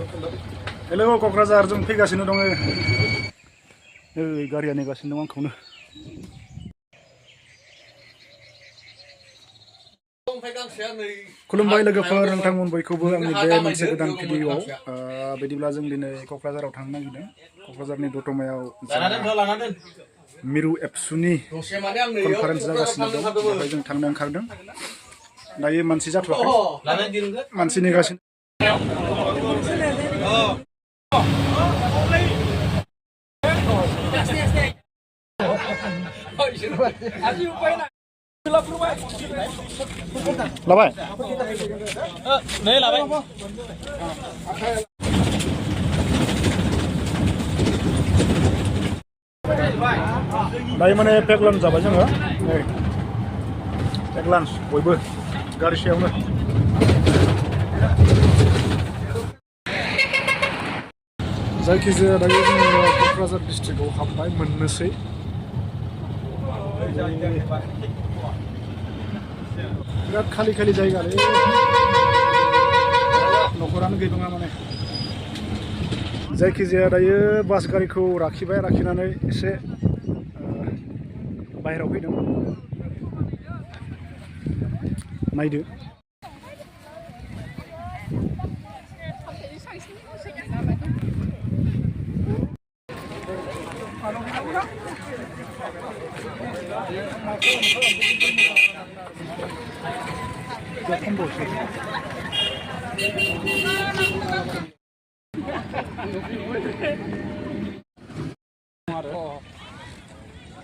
Hello Kokrajhar जों फैगासिनो दङ गारिया नेगासिनो दं आंखौनो खुलुमबाय लोगोफोर नोंथांमोन बयखौबो आंनि बे मोनसे गोदान भिडिअ'आव बिदिब्ला जों दिनै क'क्राझाराव थांनो नागिरदों क'क्राझारनि दतमायाव मिरु एबसुनि कनफारेन्स जागासिनो दं बेवहाय जों थांनो ओंखारदों दायो मानसि जाथ'वाखै मानसि नेगासिनो लाबाय नै लाबाय दायो माने पेक लान्च जाबाय जोङो नै पेक लान्च बयबो गारि सायावनो जायखिजाया दायो जोङो क'क्राझार डिस्ट्रिक्टआव हाबबाय मोननोसै बिराद खालि खालि जायगा न'खरानो गैबाङा माने जायखिजाया दायो बास गारिखौ राखिबाय राखिनानै एसे बाहेरायाव फैदों नायदो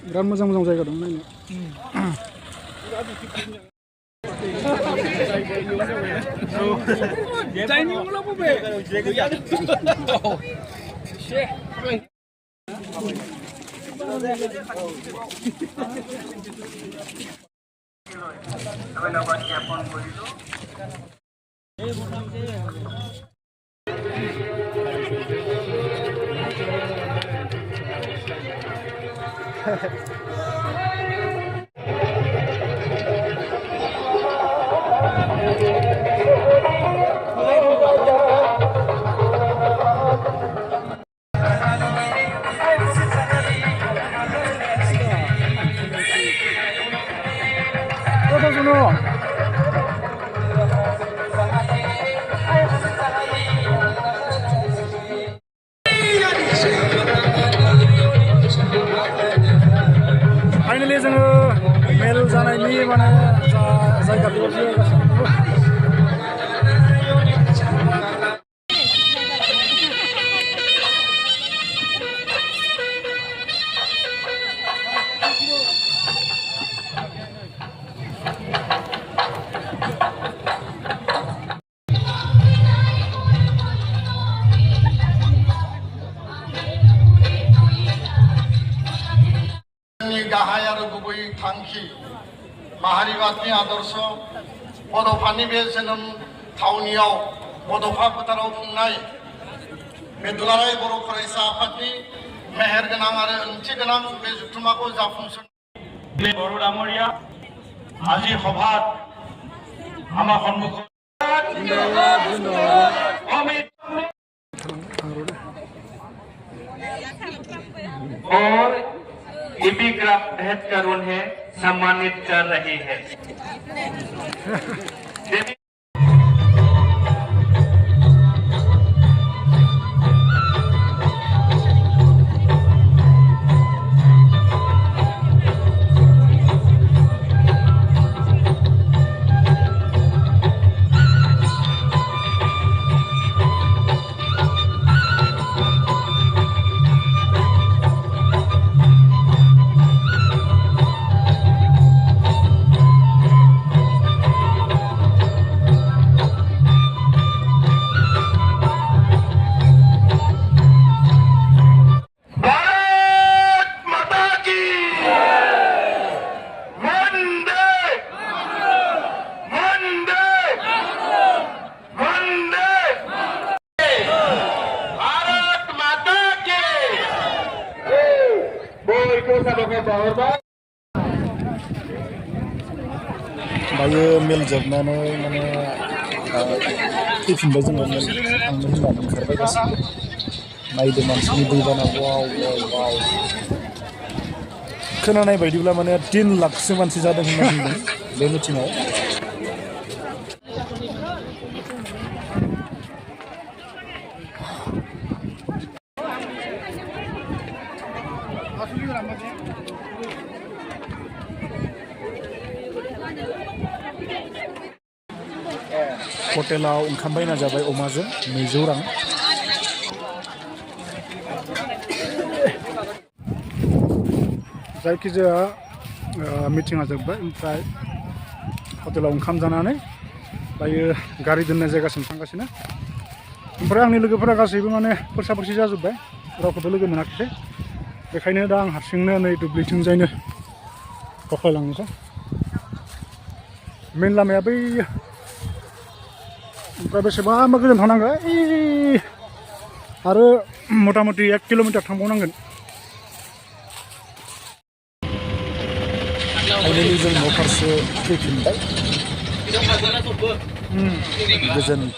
बिराद मोजां मोजां जायगा दं नायनो फाइनालि जोङो मेल जानायनि माने जायगा बेयाव जिरायगासिनो गाहाय आरो गुबै थांखि माहारिबादनि आदर्श बड'फानि बे जोनोम थावनियाव बड'फा फोथाराव खुंनाय बे दुलाराय बर' फरायसा आफादनि मेहेरगोनां आरो ओंथिगोनां बे जथुम्माखौ जाफुंसार बर' डाঙৰীয়া আজি সভাত আমাৰ সন্মুখত और एपिग्राफ भेंट कर उन्हें सम्मानित कर रही है। दायो मेल जोबनानै माने फैफिनबाय जोङो मेल थांनो होननानै ओंखारबाय गासैबो नायदो मानसिनि दैबाना वाव वाव वाव खोनानाय बायदिब्ला माने 3 लाखसो मानसि जादों होनना बुंदों बे मिटिङाव हटेलाव ओंखाम बायना जाबाय अमाजों 200 रां जायखिजाया मिटिङा जोब्बाय ओमफ्राय हटेलाव ओंखाम जानानै दायो गारि दोननाय जायगासिम थांगासिनो ओमफ्राय आंनि लोगोफोरा गासैबो माने फोरसा-फोरसि जाजोब्बाय रावखौबो लोगो मोनाखिसै बेखायनो दा आं हारसिंनो नै दुब्लिथिंजायनो दावख्लायलांनोसै मेन लामाया बै ओमफ्राय बेसेबांबा गोजान थांनांगौ आरो मथा मथि 1 किल'मिटार थांबावनांगोन फाइनालि जों न'फारसे फैफिनबाय गोजोन्थों